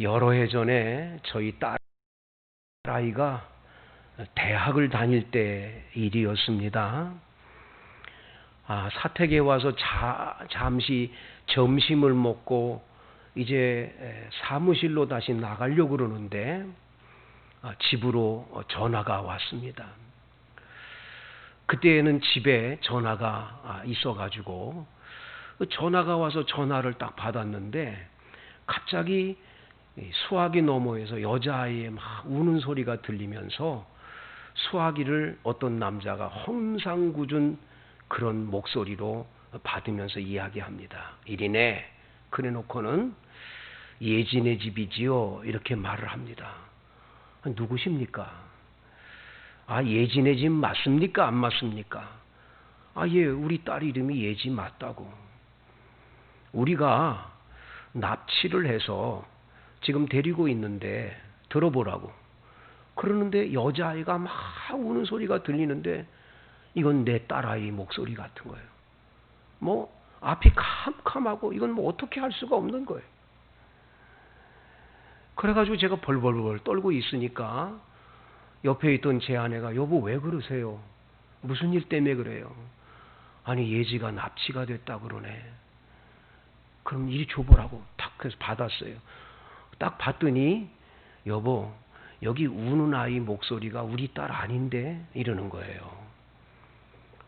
여러 해 전에 저희 딸아이가 대학을 다닐 때 일이었습니다. 사택에 와서 잠시 점심을 먹고 이제 사무실로 다시 나가려고 그러는데 집으로 전화가 왔습니다. 그때는 집에 전화가 있어가지고 전화가 와서 전화를 딱 받았는데 갑자기 수화기 너머에서 여자아이의 막 우는 소리가 들리면서 수화기를 어떤 남자가 험상궂은 그런 목소리로 받으면서 이야기합니다. 이리네 그래 놓고는 예진의 집이지요 이렇게 말을 합니다. 누구십니까? 예진의 집 맞습니까? 안 맞습니까? 예, 우리 딸 이름이 예지 맞다고. 우리가 납치를 해서 지금 데리고 있는데 들어보라고. 그러는데 여자아이가 막 우는 소리가 들리는데 이건 내 딸아이 목소리 같은 거예요. 앞이 캄캄하고 이건 어떻게 할 수가 없는 거예요. 그래가지고 제가 벌벌벌 떨고 있으니까 옆에 있던 제 아내가 여보 왜 그러세요? 무슨 일 때문에 그래요? 아니 예지가 납치가 됐다 그러네. 그럼 이리 줘보라고 탁 해서 받았어요. 딱 봤더니 여보 여기 우는 아이 목소리가 우리 딸 아닌데 이러는 거예요.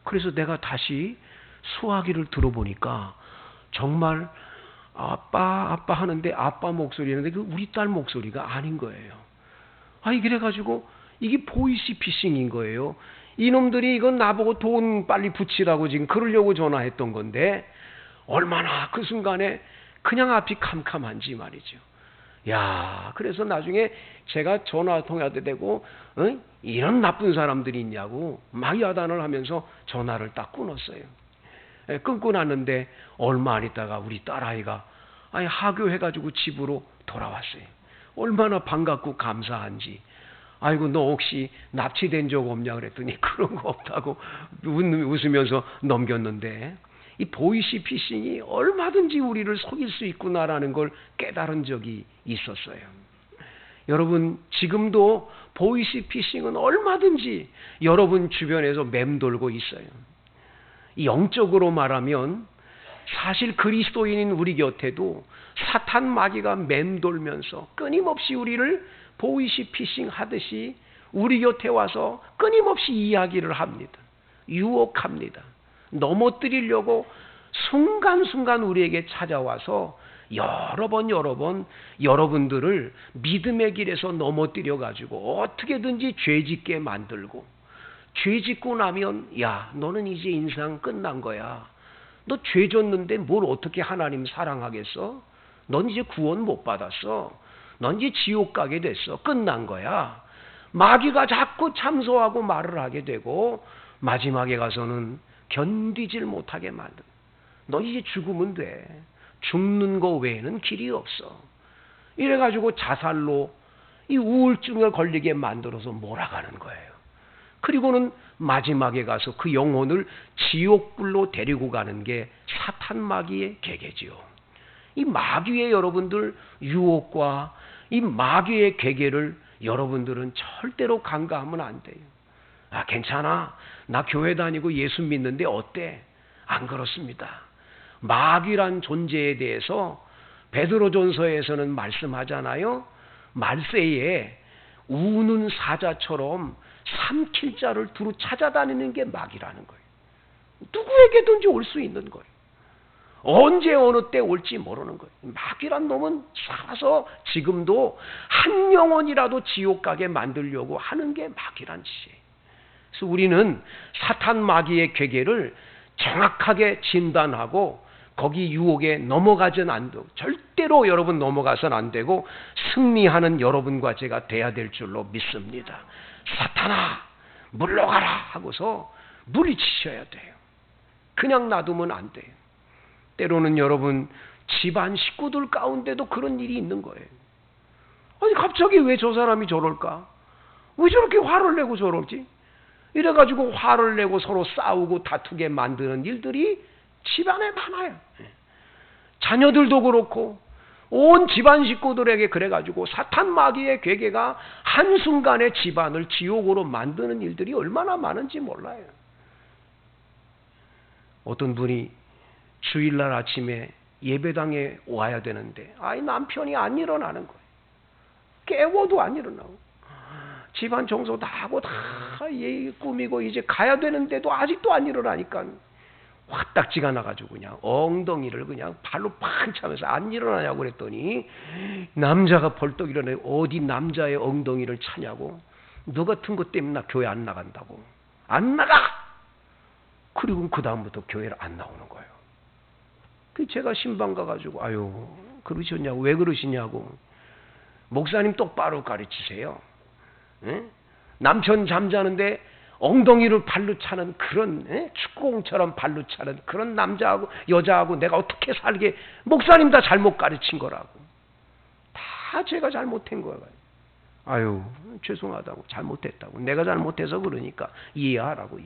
그래서 내가 다시 수화기를 들어보니까 정말 아빠 하는데 아빠 목소리였는데 그 우리 딸 목소리가 아닌 거예요. 그래가지고 이게 보이스피싱인 거예요. 이놈들이 이건 나보고 돈 빨리 붙이라고 지금 그러려고 전화했던 건데 얼마나 그 순간에 그냥 앞이 캄캄한지 말이죠. 그래서 나중에 제가 전화 통화도 되고 이런 나쁜 사람들이 있냐고 막 야단을 하면서 전화를 딱 끊었어요. 끊고 났는데 얼마 안 있다가 우리 딸아이가 하교해가지고 집으로 돌아왔어요. 얼마나 반갑고 감사한지. 아이고 너 혹시 납치된 적 없냐 그랬더니 그런 거 없다고 웃으면서 넘겼는데 이 보이스피싱이 얼마든지 우리를 속일 수 있구나라는 걸 깨달은 적이 있었어요. 여러분 지금도 보이스피싱은 얼마든지 여러분 주변에서 맴돌고 있어요. 영적으로 말하면 사실 그리스도인인 우리 곁에도 사탄 마귀가 맴돌면서 끊임없이 우리를 보이스피싱 하듯이 우리 곁에 와서 끊임없이 이야기를 합니다. 유혹합니다. 넘어뜨리려고 순간순간 우리에게 찾아와서 여러 번 여러분들을 믿음의 길에서 넘어뜨려 가지고 어떻게든지 죄짓게 만들고 죄짓고 나면 너는 이제 인생 끝난 거야. 너 죄 졌는데 뭘 어떻게 하나님 사랑하겠어? 넌 이제 구원 못 받았어. 넌 이제 지옥 가게 됐어. 끝난 거야. 마귀가 자꾸 참소하고 말을 하게 되고 마지막에 가서는 견디질 못하게 만든. 너 이제 죽으면 돼. 죽는 거 외에는 길이 없어. 이래가지고 자살로 이 우울증에 걸리게 만들어서 몰아가는 거예요. 그리고는 마지막에 가서 그 영혼을 지옥불로 데리고 가는 게 사탄 마귀의 계계지요. 이 마귀의 여러분들 유혹과 이 마귀의 계계를 여러분들은 절대로 간과하면 안 돼요. 괜찮아. 나 교회 다니고 예수 믿는데 어때? 안 그렇습니다. 마귀란 존재에 대해서 베드로전서에서는 말씀하잖아요. 말세에 우는 사자처럼 삼킬 자를 두루 찾아다니는 게 마귀라는 거예요. 누구에게든지 올 수 있는 거예요. 언제 어느 때 올지 모르는 거예요. 마귀란 놈은 살아서 지금도 한 영혼이라도 지옥 가게 만들려고 하는 게 마귀란 짓이에요. 그래서 우리는 사탄 마귀의 괴계를 정확하게 진단하고 거기 유혹에 넘어가진 안 되고 절대로 여러분 넘어가선 안 되고 승리하는 여러분과 제가 돼야 될 줄로 믿습니다. 사탄아 물러가라 하고서 물리치셔야 돼요. 그냥 놔두면 안 돼요. 때로는 여러분 집안 식구들 가운데도 그런 일이 있는 거예요. 갑자기 왜 저 사람이 저럴까? 왜 저렇게 화를 내고 저러지? 이래가지고 화를 내고 서로 싸우고 다투게 만드는 일들이 집안에 많아요. 자녀들도 그렇고 온 집안 식구들에게 그래가지고 사탄 마귀의 괴계가 한순간에 집안을 지옥으로 만드는 일들이 얼마나 많은지 몰라요. 어떤 분이 주일날 아침에 예배당에 와야 되는데 남편이 안 일어나는 거예요. 깨워도 안 일어나고 집안 청소 다 하고 다 꾸미고 이제 가야 되는데도 아직도 안 일어나니까 화딱지가 나가지고 그냥 엉덩이를 그냥 발로 팡 차면서 안 일어나냐고 그랬더니 남자가 벌떡 일어나요. 어디 남자의 엉덩이를 차냐고. 너 같은 것 때문에 나 교회 안 나간다고. 안 나가! 그리고 그 다음부터 교회를 안 나오는 거예요. 제가 신방 가가지고 그러셨냐고. 왜 그러시냐고. 목사님 똑바로 가르치세요. 에? 남편 잠자는데 엉덩이를 발로 차는 그런 축구공처럼 발로 차는 그런 남자하고 여자하고 내가 어떻게 살게. 목사님 다 잘못 가르친 거라고. 다 제가 잘못한 거예요. 죄송하다고. 잘못했다고. 내가 잘못해서 그러니까 이해하라고.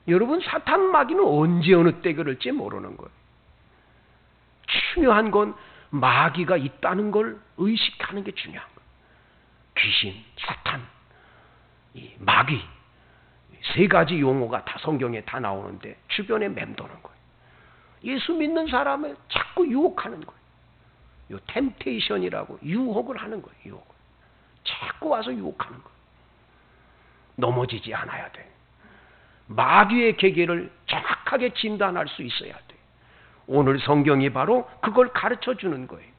여러분, 사탄 마귀는 언제 어느 때 그럴지 모르는 거예요. 중요한 건 마귀가 있다는 걸 의식하는 게 중요한 거예요. 귀신, 사탄, 이 마귀, 세 가지 용어가 다 성경에 다 나오는데 주변에 맴도는 거예요. 예수 믿는 사람을 자꾸 유혹하는 거예요. 요 템테이션이라고 유혹을 하는 거예요. 유혹을. 자꾸 와서 유혹하는 거예요. 넘어지지 않아야 돼. 마귀의 계계를 정확하게 진단할 수 있어야 돼. 오늘 성경이 바로 그걸 가르쳐 주는 거예요.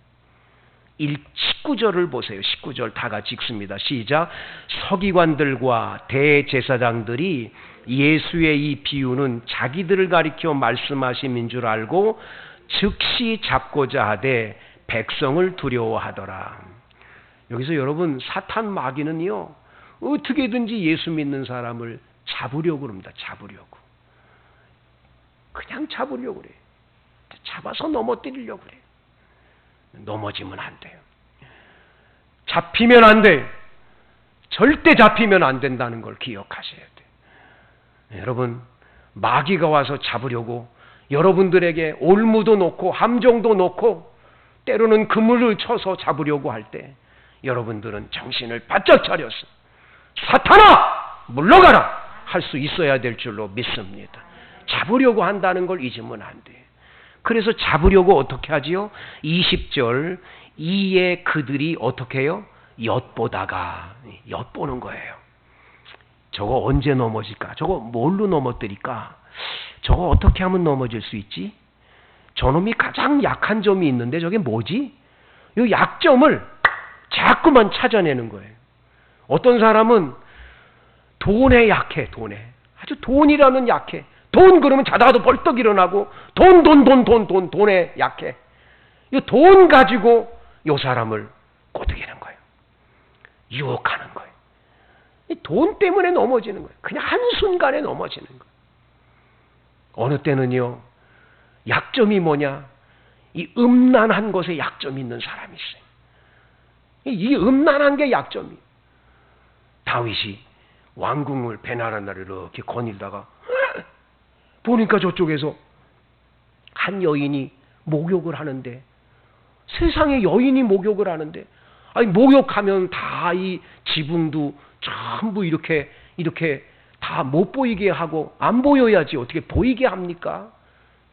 19절을 보세요. 19절 다 같이 읽습니다. 시작. 서기관들과 대제사장들이 예수의 이 비유는 자기들을 가리켜 말씀하심인 줄 알고 즉시 잡고자 하되 백성을 두려워하더라. 여기서 여러분, 사탄 마귀는요, 어떻게든지 예수 믿는 사람을 잡으려고 합니다. 잡으려고. 그냥 잡으려고 그래요. 잡아서 넘어뜨리려고 그래요. 넘어지면 안 돼요. 잡히면 안 돼. 절대 잡히면 안 된다는 걸 기억하셔야 돼요. 여러분, 마귀가 와서 잡으려고 여러분들에게 올무도 놓고 함정도 놓고 때로는 그물을 쳐서 잡으려고 할 때 여러분들은 정신을 바짝 차려서 사탄아 물러가라 할 수 있어야 될 줄로 믿습니다. 잡으려고 한다는 걸 잊으면 안 돼요. 그래서 잡으려고 어떻게 하지요? 20절 이에 그들이 어떻게 해요? 엿보다가 엿보는 거예요. 저거 언제 넘어질까? 저거 뭘로 넘어뜨릴까? 저거 어떻게 하면 넘어질 수 있지? 저놈이 가장 약한 점이 있는데 저게 뭐지? 이 약점을 자꾸만 찾아내는 거예요. 어떤 사람은 돈에 약해. 돈에. 아주 돈이라는 약해. 돈 그러면 자다가도 벌떡 일어나고 돈에 약해. 이 돈 가지고 이 사람을 꼬드기는 거예요. 유혹하는 거예요. 이 돈 때문에 넘어지는 거예요. 그냥 한순간에 넘어지는 거예요. 어느 때는요, 약점이 뭐냐? 이 음란한 것에 약점이 있는 사람이 있어요. 이 음란한 게 약점이에요. 다윗이 왕궁을 베나라나를 이렇게 거닐다가 보니까 저쪽에서 한 여인이 목욕을 하는데, 세상에 여인이 목욕을 하는데, 목욕하면 다 이 지붕도 전부 이렇게 다 못 보이게 하고 안 보여야지 어떻게 보이게 합니까?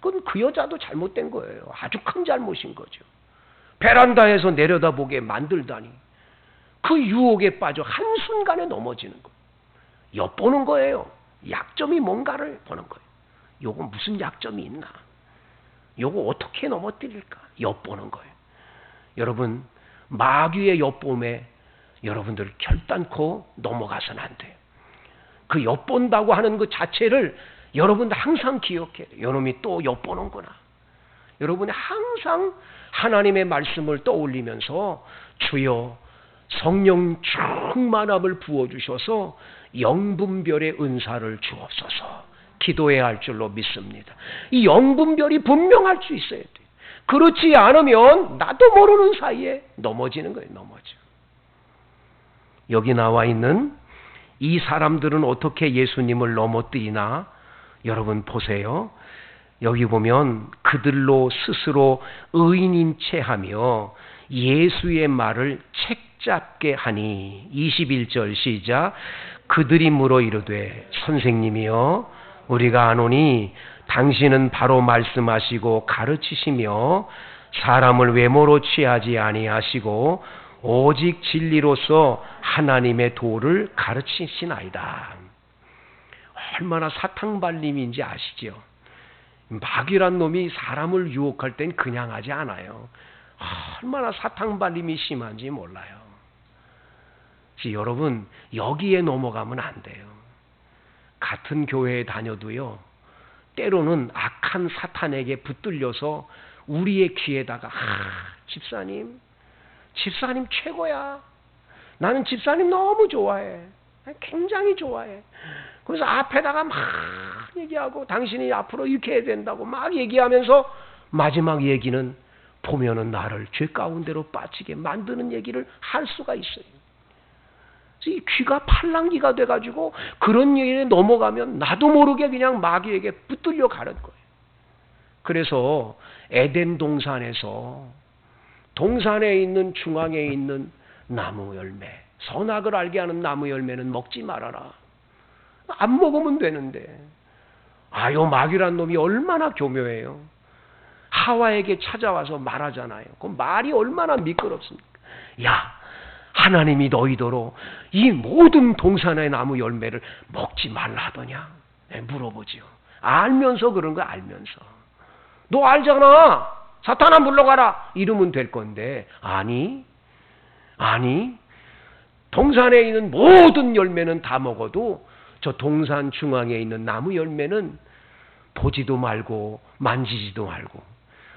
그건 그 여자도 잘못된 거예요. 아주 큰 잘못인 거죠. 베란다에서 내려다보게 만들다니 그 유혹에 빠져 한순간에 넘어지는 거예요. 엿보는 거예요. 약점이 뭔가를 보는 거예요. 요거 무슨 약점이 있나? 요거 어떻게 넘어뜨릴까? 엿보는 거예요. 여러분, 마귀의 엿봄에 여러분들 결단코 넘어가서는 안 돼요. 그 엿본다고 하는 그 자체를 여러분들 항상 기억해야 돼요. 이놈이 또 엿보는구나. 여러분이 항상 하나님의 말씀을 떠올리면서 주여 성령 충만함을 부어주셔서 영분별의 은사를 주옵소서 기도해야 할 줄로 믿습니다. 이 영분별이 분명할 수 있어야 돼요. 그렇지 않으면 나도 모르는 사이에 넘어지는 거예요. 넘어져. 여기 나와 있는 이 사람들은 어떻게 예수님을 넘어뜨리나 여러분 보세요. 여기 보면 그들로 스스로 의인인 체하며 예수의 말을 책잡게 하니 21절 시작. 그들이 물어 이르되 선생님이여 우리가 아노니 당신은 바로 말씀하시고 가르치시며 사람을 외모로 취하지 아니하시고 오직 진리로서 하나님의 도를 가르치시나이다. 얼마나 사탕발림인지 아시죠? 마귀란 놈이 사람을 유혹할 땐 그냥 하지 않아요. 얼마나 사탕발림이 심한지 몰라요. 여러분, 여기에 넘어가면 안 돼요. 같은 교회에 다녀도요, 때로는 악한 사탄에게 붙들려서 우리의 귀에다가 집사님 최고야. 나는 집사님 너무 좋아해. 굉장히 좋아해. 그래서 앞에다가 막 얘기하고 당신이 앞으로 이렇게 해야 된다고 막 얘기하면서 마지막 얘기는 보면은 나를 죄 가운데로 빠지게 만드는 얘기를 할 수가 있어요. 이 귀가 팔랑귀가 돼가지고 그런 얘기에 넘어가면 나도 모르게 그냥 마귀에게 붙들려 가는 거예요. 그래서 에덴 동산에서 동산에 있는 중앙에 있는 나무 열매, 선악을 알게 하는 나무 열매는 먹지 말아라. 안 먹으면 되는데. 요 마귀란 놈이 얼마나 교묘해요. 하와에게 찾아와서 말하잖아요. 그 말이 얼마나 미끄럽습니까? 야, 하나님이 너희더러 이 모든 동산의 나무 열매를 먹지 말라 하더냐? 물어보지요. 알면서 그런 거 알면서. 너 알잖아. 사탄아 물러가라. 이러면 될 건데 아니 동산에 있는 모든 열매는 다 먹어도 저 동산 중앙에 있는 나무 열매는 보지도 말고 만지지도 말고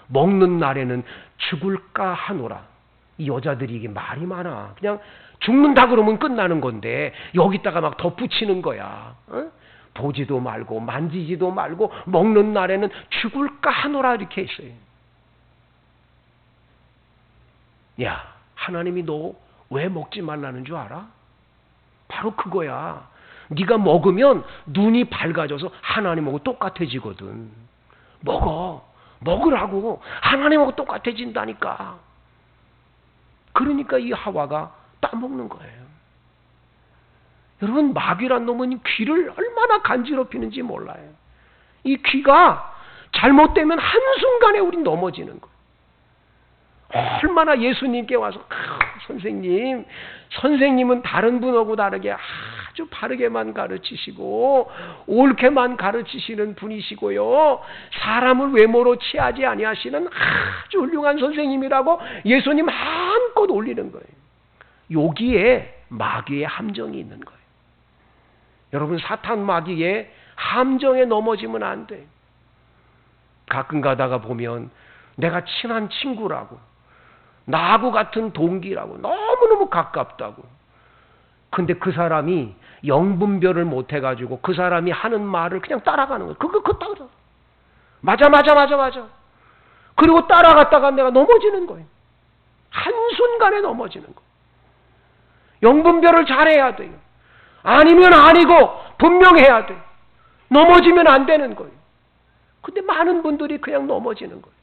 먹는 날에는 죽을까 하노라. 이 여자들이 이게 말이 많아. 그냥 죽는다 그러면 끝나는 건데 여기다가 막 덧붙이는 거야. 보지도 말고 만지지도 말고 먹는 날에는 죽을까 하노라 이렇게 있어요. 야, 하나님이 너 왜 먹지 말라는 줄 알아? 바로 그거야. 네가 먹으면 눈이 밝아져서 하나님하고 똑같아지거든. 먹으라고. 하나님하고 똑같아진다니까. 그러니까 이 하와가 따먹는 거예요. 여러분, 마귀란 놈은 귀를 얼마나 간지럽히는지 몰라요. 이 귀가 잘못되면 한순간에 우린 넘어지는 거예요. 얼마나 예수님께 와서 선생님은 다른 분하고 다르게 아주 바르게만 가르치시고 옳게만 가르치시는 분이시고요. 사람을 외모로 취하지 아니하시는 아주 훌륭한 선생님이라고 예수님 한껏 올리는 거예요. 여기에 마귀의 함정이 있는 거예요. 여러분, 사탄 마귀의 함정에 넘어지면 안 돼. 가끔 가다가 보면 내가 친한 친구라고 나하고 같은 동기라고 너무너무 가깝다고. 근데 그 사람이 영분별을 못해가지고 그 사람이 하는 말을 그냥 따라가는 거예요. 그거 따라. 맞아. 그리고 따라갔다가 내가 넘어지는 거예요. 한순간에 넘어지는 거예요. 영분별을 잘해야 돼요. 아니면 아니고 분명해야 돼요. 넘어지면 안 되는 거예요. 근데 많은 분들이 그냥 넘어지는 거예요.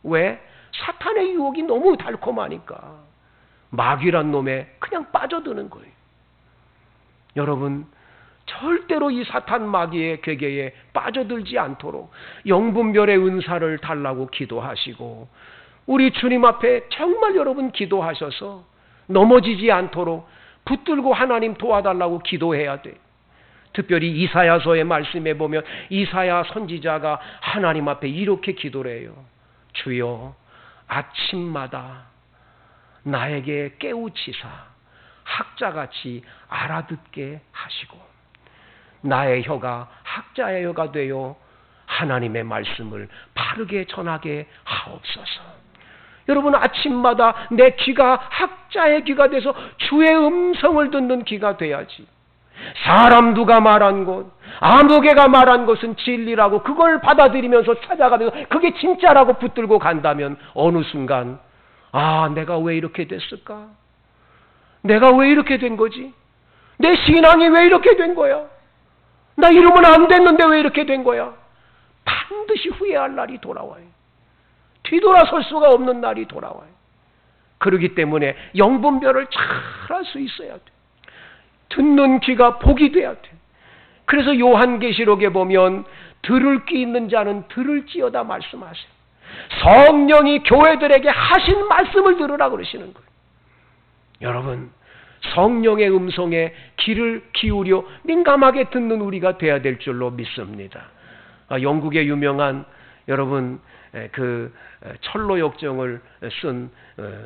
왜? 사탄의 유혹이 너무 달콤하니까 마귀란 놈에 그냥 빠져드는 거예요. 여러분, 절대로 이 사탄 마귀의 괴계에 빠져들지 않도록 영분별의 은사를 달라고 기도하시고 우리 주님 앞에 정말 여러분 기도하셔서 넘어지지 않도록 붙들고 하나님 도와달라고 기도해야 돼요. 특별히 이사야서의 말씀에 보면 이사야 선지자가 하나님 앞에 이렇게 기도를 해요. 주여, 아침마다 나에게 깨우치사 학자같이 알아듣게 하시고 나의 혀가 학자의 혀가 되어 하나님의 말씀을 바르게 전하게 하옵소서. 여러분, 아침마다 내 귀가 학자의 귀가 돼서 주의 음성을 듣는 귀가 돼야지. 사람 누가 말한 것, 아무개가 말한 것은 진리라고 그걸 받아들이면서 찾아가면서 그게 진짜라고 붙들고 간다면 어느 순간 내가 왜 이렇게 됐을까? 내가 왜 이렇게 된 거지? 내 신앙이 왜 이렇게 된 거야? 나 이러면 안 됐는데 왜 이렇게 된 거야? 반드시 후회할 날이 돌아와요. 뒤돌아설 수가 없는 날이 돌아와요. 그렇기 때문에 영분별을 잘 할 수 있어야 돼. 듣는 귀가 복이 돼야 돼. 그래서 요한계시록에 보면 들을 귀 있는 자는 들을지어다 말씀하세요. 성령이 교회들에게 하신 말씀을 들으라 그러시는 거예요. 여러분, 성령의 음성에 귀를 기울여 민감하게 듣는 우리가 돼야 될 줄로 믿습니다. 영국의 유명한 여러분 그 철로 역정을 쓴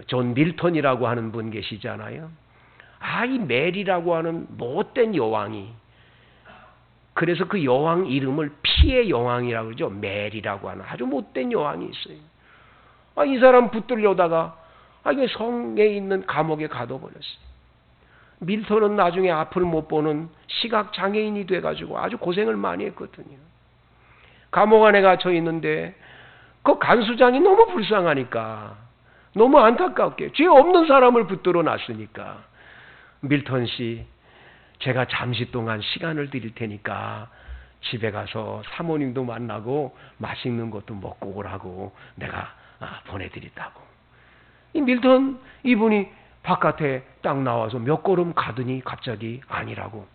존 밀턴이라고 하는 분 계시잖아요. 이 메리라고 하는 못된 여왕이, 그래서 그 여왕 이름을 피의 여왕이라고 그러죠. 메리라고 하는 아주 못된 여왕이 있어요. 이 사람 붙들려다가 이게 성에 있는 감옥에 가둬버렸어요. 밀턴은 나중에 앞을 못 보는 시각 장애인이 돼가지고 아주 고생을 많이 했거든요. 감옥 안에 갇혀 있는데 그 간수장이 너무 불쌍하니까, 너무 안타깝게 죄 없는 사람을 붙들어 놨으니까, 밀턴 씨, 제가 잠시 동안 시간을 드릴 테니까 집에 가서 사모님도 만나고 맛있는 것도 먹고 오라고 내가 보내드린다고. 이 밀턴 이분이 바깥에 딱 나와서 몇 걸음 가더니 갑자기 아니라고,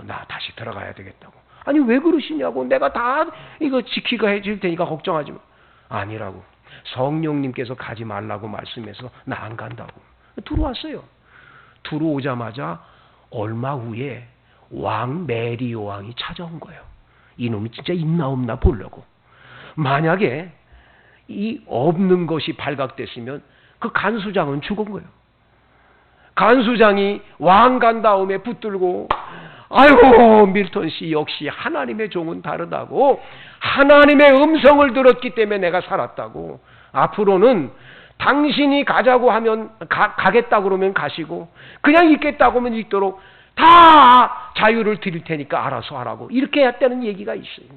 나 다시 들어가야 되겠다고. 아니 왜 그러시냐고, 내가 다 이거 지키고 해줄 테니까 걱정하지 마. 아니라고, 성령님께서 가지 말라고 말씀해서 나 안 간다고. 들어왔어요. 들어오자마자 얼마 후에 왕 메리 여왕이 찾아온 거예요. 이놈이 진짜 있나 없나 보려고. 만약에 이 없는 것이 발각됐으면 그 간수장은 죽은 거예요. 간수장이 왕 간 다음에 붙들고, 아이고 밀턴 씨, 역시 하나님의 종은 다르다고, 하나님의 음성을 들었기 때문에 내가 살았다고, 앞으로는 당신이 가자고 하면 가겠다고 그러면 가시고, 그냥 있겠다고 하면 있도록 다 자유를 드릴 테니까 알아서 하라고, 이렇게 했다는 얘기가 있어요.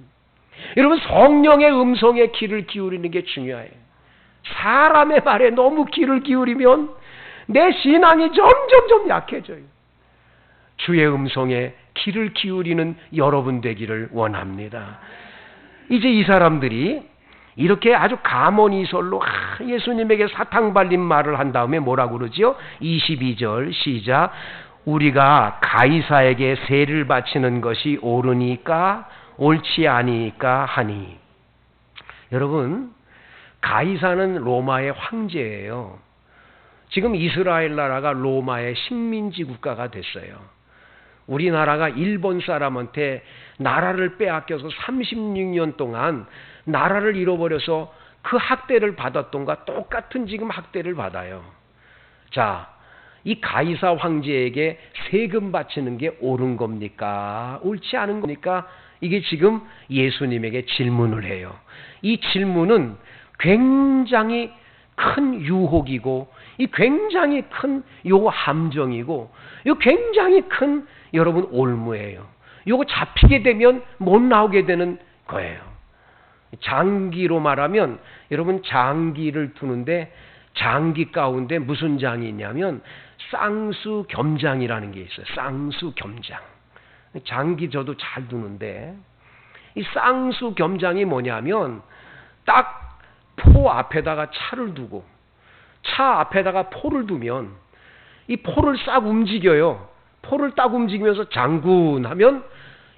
여러분, 성령의 음성에 귀를 기울이는 게 중요해요. 사람의 말에 너무 귀를 기울이면 내 신앙이 점점 약해져요. 주의 음성에 귀를 기울이는 여러분 되기를 원합니다. 이제 이 사람들이 이렇게 아주 감언이설로 예수님에게 사탕 발린 말을 한 다음에 뭐라고 그러지요? 22절 시작. 우리가 가이사에게 세를 바치는 것이 옳으니까 옳지 아니니까 하니. 여러분, 가이사는 로마의 황제예요. 지금 이스라엘 나라가 로마의 식민지 국가가 됐어요. 우리나라가 일본 사람한테 나라를 빼앗겨서 36년 동안 나라를 잃어버려서 그 학대를 받았던 것과 똑같은 지금 학대를 받아요. 자, 이 가이사 황제에게 세금 바치는 게 옳은 겁니까? 옳지 않은 겁니까? 이게 지금 예수님에게 질문을 해요. 이 질문은 굉장히 큰 유혹이고, 이 굉장히 큰 요 함정이고, 요 굉장히 큰 여러분 올무예요. 요거 잡히게 되면 못 나오게 되는 거예요. 장기로 말하면, 여러분 장기를 두는데 장기 가운데 무슨 장이 있냐면 쌍수겸장이라는 게 있어요. 쌍수겸장. 장기 저도 잘 두는데, 이 쌍수겸장이 뭐냐면 딱 포 앞에다가 차를 두고 차 앞에다가 포를 두면 이 포를 싹 움직여요. 포를 딱 움직이면서 장군하면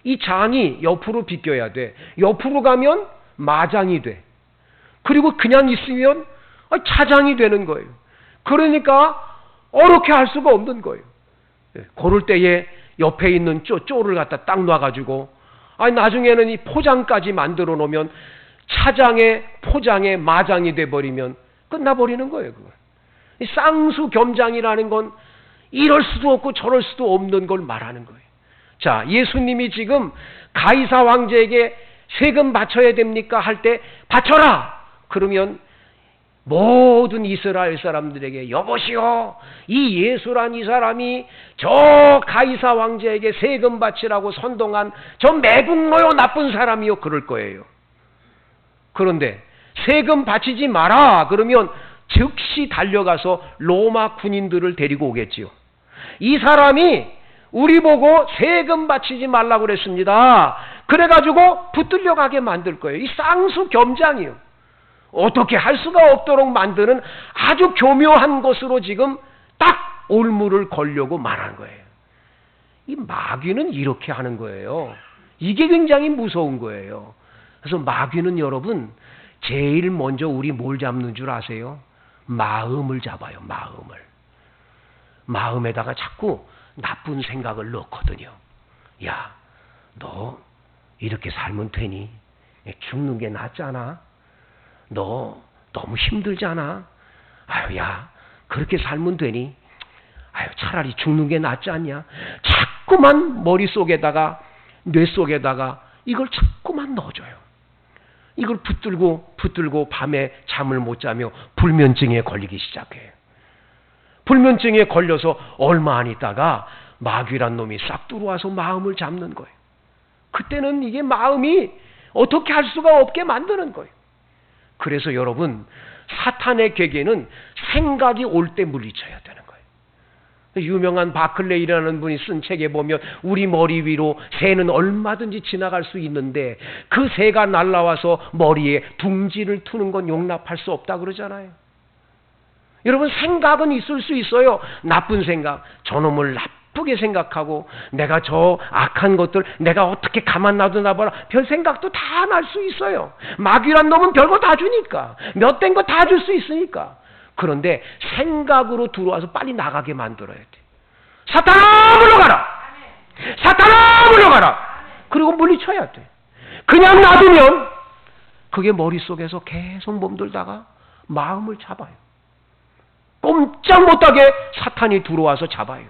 이 장이 옆으로 비껴야 돼. 옆으로 가면 마장이 돼. 그리고 그냥 있으면 차장이 되는 거예요. 그러니까 어렵게 할 수가 없는 거예요. 그럴 때에 옆에 있는 쪼를 갖다 딱 놔가지고, 나중에는 이 포장까지 만들어 놓으면 차장의 포장의 마장이 돼버리면 끝나버리는 거예요. 그거. 이 쌍수겸장이라는 건 이럴 수도 없고 저럴 수도 없는 걸 말하는 거예요. 자, 예수님이 지금 가이사 황제에게 세금 바쳐야 됩니까? 할 때 바쳐라! 그러면 모든 이스라엘 사람들에게, 여보시오, 이 예수란 이 사람이 저 가이사 황제에게 세금 바치라고 선동한 저 매국노요 나쁜 사람이요, 그럴 거예요. 그런데 세금 바치지 마라 그러면 즉시 달려가서 로마 군인들을 데리고 오겠지요. 이 사람이 우리 보고 세금 바치지 말라고 그랬습니다. 그래가지고 붙들려 가게 만들 거예요. 이 쌍수 겸장이요. 어떻게 할 수가 없도록 만드는 아주 교묘한 것으로 지금 딱 올무를 걸려고 말하는 거예요. 이 마귀는 이렇게 하는 거예요. 이게 굉장히 무서운 거예요. 그래서 마귀는 여러분 제일 먼저 우리 뭘 잡는 줄 아세요? 마음을 잡아요. 마음에다가 자꾸 나쁜 생각을 넣거든요. 야, 너 이렇게 살면 되니? 죽는 게 낫잖아. 너 너무 힘들잖아. 아유, 야, 그렇게 살면 되니? 아유, 차라리 죽는 게 낫지 않냐? 자꾸만 머릿속에다가 뇌 속에다가 이걸 자꾸만 넣어줘요. 이걸 붙들고 밤에 잠을 못 자며 불면증에 걸리기 시작해요. 불면증에 걸려서 얼마 안 있다가 마귀란 놈이 싹 들어와서 마음을 잡는 거예요. 그때는 이게 마음이 어떻게 할 수가 없게 만드는 거예요. 그래서 여러분, 사탄의 괴계는 생각이 올 때 물리쳐야 되는 거예요. 유명한 바클레이라는 분이 쓴 책에 보면 우리 머리 위로 새는 얼마든지 지나갈 수 있는데 그 새가 날아와서 머리에 둥지를 트는 건 용납할 수 없다 그러잖아요. 여러분, 생각은 있을 수 있어요. 나쁜 생각, 저놈을 나쁘게 생각하고 내가 저 악한 것들 내가 어떻게 가만 놔두나 봐라, 별 생각도 다 날 수 있어요. 마귀란 놈은 별거 다 주니까, 몇 된 거 다 줄 수 있으니까. 그런데 생각으로 들어와서 빨리 나가게 만들어야 돼. 사탄아 물러가라! 사탄아 물러가라! 그리고 물리쳐야 돼. 그냥 놔두면 그게 머릿속에서 계속 몸들다가 마음을 잡아요. 꼼짝 못하게 사탄이 들어와서 잡아요.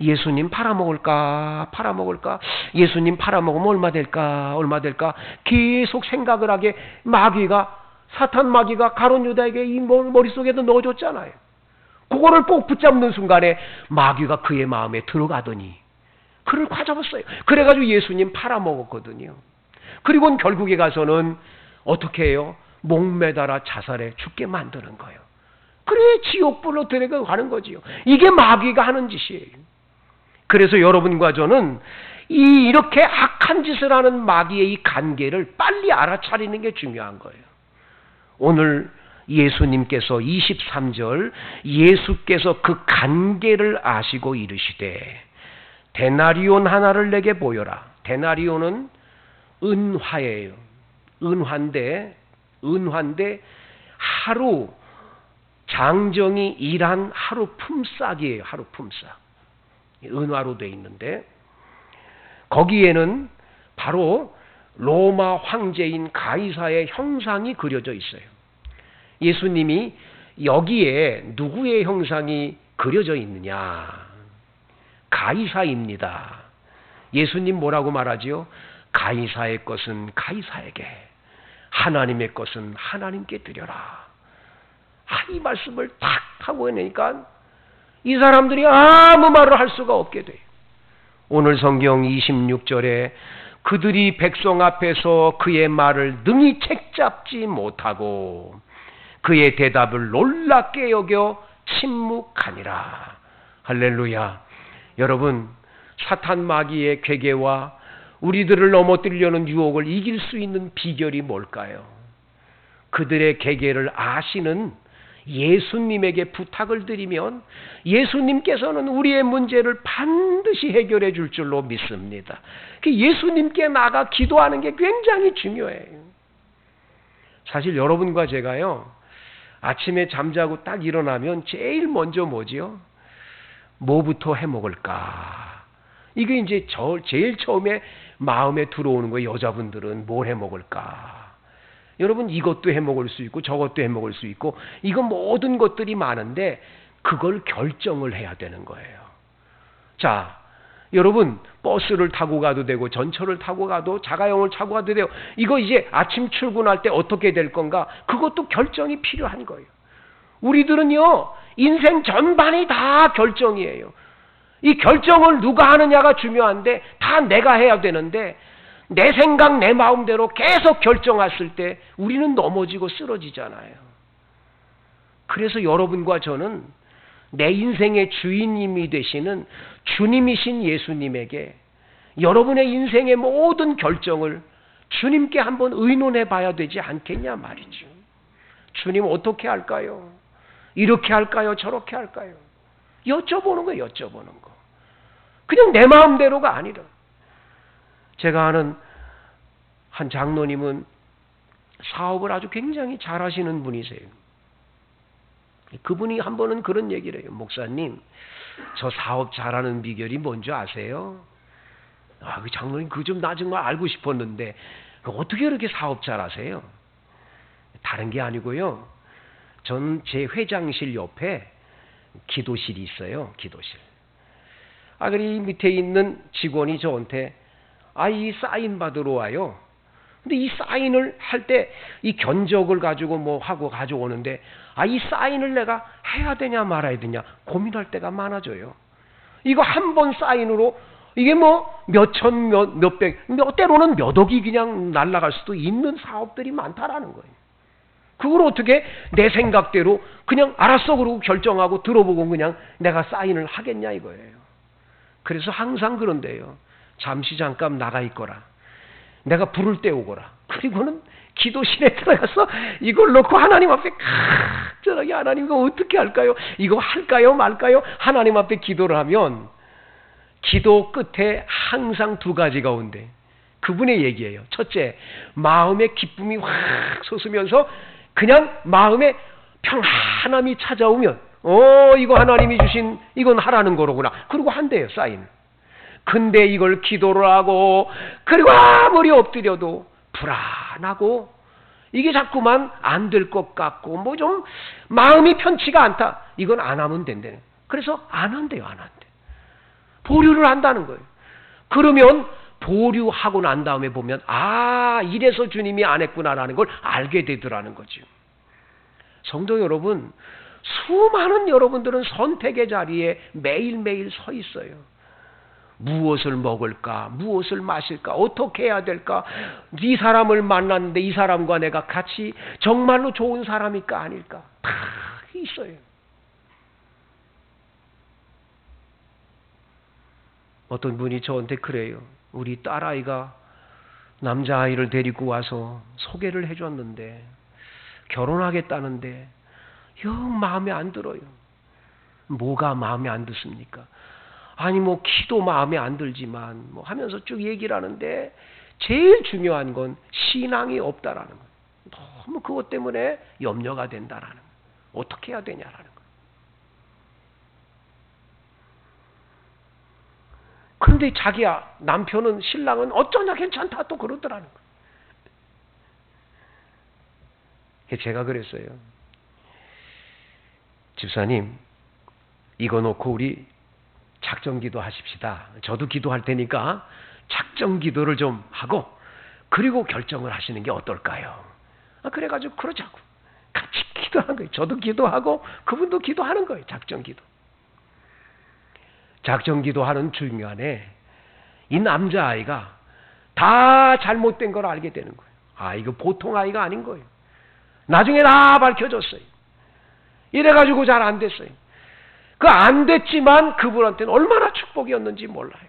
예수님 팔아먹을까? 예수님 팔아먹으면 얼마 될까? 계속 생각을 하게 사탄 마귀가 가룟 유다에게 이 머릿속에도 넣어줬잖아요. 그거를 꼭 붙잡는 순간에 마귀가 그의 마음에 들어가더니 그를 가져왔어요. 그래가지고 예수님 팔아먹었거든요. 그리고 결국에 가서는 어떻게 해요? 목매달아 자살해 죽게 만드는 거예요. 그래 지옥불로 데려가는 거지요. 이게 마귀가 하는 짓이에요. 그래서 여러분과 저는 이렇게 악한 짓을 하는 마귀의 이 관계를 빨리 알아차리는 게 중요한 거예요. 오늘 예수님께서 23절 예수께서 그 관계를 아시고 이르시되 데나리온 하나를 내게 보여라. 데나리온은 은화예요. 은화인데 하루 장정이 일한 하루 품삯이에요. 하루 품삯. 은화로 되어 있는데 거기에는 바로 로마 황제인 가이사의 형상이 그려져 있어요. 예수님이 여기에 누구의 형상이 그려져 있느냐? 가이사입니다. 예수님 뭐라고 말하지요? 가이사의 것은 가이사에게, 하나님의 것은 하나님께 드려라. 이 말씀을 탁 하고 내니까 이 사람들이 아무 말을 할 수가 없게 돼요. 오늘 성경 26절에 그들이 백성 앞에서 그의 말을 능히 책잡지 못하고 그의 대답을 놀랍게 여겨 침묵하니라. 할렐루야. 여러분, 사탄 마귀의 괴계와 우리들을 넘어뜨리려는 유혹을 이길 수 있는 비결이 뭘까요? 그들의 괴계를 아시는 예수님에게 부탁을 드리면 예수님께서는 우리의 문제를 반드시 해결해 줄 줄로 믿습니다. 예수님께 나가 기도하는 게 굉장히 중요해요. 사실 여러분과 제가요, 아침에 잠자고 딱 일어나면 제일 먼저 뭐지요? 뭐부터 해먹을까? 이게 이제 제일 처음에 마음에 들어오는 거예요. 여자분들은 뭘 해먹을까? 여러분, 이것도 해먹을 수 있고 저것도 해먹을 수 있고 이거 모든 것들이 많은데 그걸 결정을 해야 되는 거예요. 자, 여러분, 버스를 타고 가도 되고 전철을 타고 가도 자가용을 타고 가도 돼요. 이거 이제 아침 출근할 때 어떻게 될 건가? 그것도 결정이 필요한 거예요. 우리들은요, 인생 전반이 다 결정이에요. 이 결정을 누가 하느냐가 중요한데 다 내가 해야 되는데 내 생각 내 마음대로 계속 결정했을 때 우리는 넘어지고 쓰러지잖아요. 그래서 여러분과 저는 내 인생의 주인님이 되시는 주님이신 예수님에게 여러분의 인생의 모든 결정을 주님께 한번 의논해 봐야 되지 않겠냐 말이죠. 주님 어떻게 할까요? 이렇게 할까요? 저렇게 할까요? 여쭤보는 거예요. 여쭤보는 거. 그냥 내 마음대로가 아니라. 제가 아는 한 장로님은 사업을 아주 굉장히 잘하시는 분이세요. 그분이 한 번은 그런 얘기를 해요. 목사님, 저 사업 잘하는 비결이 뭔지 아세요? 그 장로님 나 정말 알고 싶었는데 어떻게 그렇게 사업 잘하세요? 다른 게 아니고요. 전 제 회장실 옆에 기도실이 있어요. 기도실. 그리 밑에 있는 직원이 저한테 이 사인 받으러 와요. 근데 이 사인을 할 때 이 견적을 가지고 뭐 하고 가져오는데 이 사인을 내가 해야 되냐 말아야 되냐 고민할 때가 많아져요. 이거 한 번 사인으로 이게 뭐 몇천, 몇백, 때로는 몇 억이 그냥 날아갈 수도 있는 사업들이 많다라는 거예요. 그걸 어떻게 내 생각대로 그냥 알았어 그러고 결정하고 들어보고 그냥 내가 사인을 하겠냐 이거예요. 그래서 항상 그런데요. 잠시 잠깐 나가 있거라. 내가 부를 때 오거라. 그리고는 기도실에 들어가서 이걸 놓고 하나님 앞에 저기 하나님 이거 어떻게 할까요? 이거 할까요 말까요? 하나님 앞에 기도를 하면 기도 끝에 항상 두 가지가 온대. 그분의 얘기예요. 첫째, 마음의 기쁨이 확 솟으면서 그냥 마음에 평안함이 찾아오면 이거 하나님이 주신 이건 하라는 거로구나. 그리고 한대요. 사인. 근데 이걸 기도를 하고 그리고 아무리 엎드려도 불안하고 이게 자꾸만 안 될 것 같고 뭐 좀 마음이 편치가 않다. 이건 안 하면 된대요. 그래서 안 한대요. 안 한대. 보류를 한다는 거예요. 그러면 보류하고 난 다음에 보면 이래서 주님이 안 했구나라는 걸 알게 되더라는 거죠. 성도 여러분, 수많은 여러분들은 선택의 자리에 매일매일 서 있어요. 무엇을 먹을까? 무엇을 마실까? 어떻게 해야 될까? 이 사람을 만났는데 이 사람과 내가 같이 정말로 좋은 사람일까 아닐까? 다 있어요. 어떤 분이 저한테 그래요. 우리 딸아이가 남자아이를 데리고 와서 소개를 해줬는데 결혼하겠다는데 영 마음에 안 들어요. 뭐가 마음에 안 드십니까? 뭐 키도 마음에 안 들지만 뭐 하면서 쭉 얘기를 하는데 제일 중요한 건 신앙이 없다라는 거예요. 너무 그것 때문에 염려가 된다라는 거예요. 어떻게 해야 되냐라는 거예요. 그런데 자기야 남편은 신랑은 어쩌냐 괜찮다 또 그러더라는 거예요. 제가 그랬어요. 집사님 이거 놓고 우리 작정기도 하십시다. 저도 기도할 테니까 작정기도를 좀 하고 그리고 결정을 하시는 게 어떨까요? 그래가지고 그러자고 같이 기도하는 거예요. 저도 기도하고 그분도 기도하는 거예요. 작정기도. 작정기도하는 중간에 이 남자아이가 다 잘못된 걸 알게 되는 거예요. 이거 보통 아이가 아닌 거예요. 나중에 다 밝혀졌어요. 이래가지고 잘 안 됐어요. 안 됐지만 그분한테는 얼마나 축복이었는지 몰라요.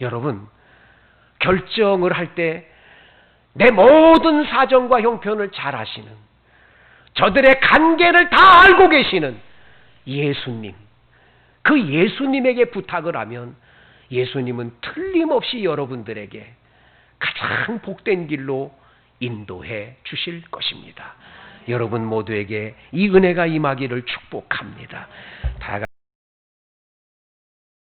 여러분, 결정을 할 때 내 모든 사정과 형편을 잘 아시는 저들의 관계를 다 알고 계시는 예수님, 그 예수님에게 부탁을 하면 예수님은 틀림없이 여러분들에게 가장 복된 길로 인도해 주실 것입니다. 여러분 모두에게 이 은혜가 임하기를 축복합니다.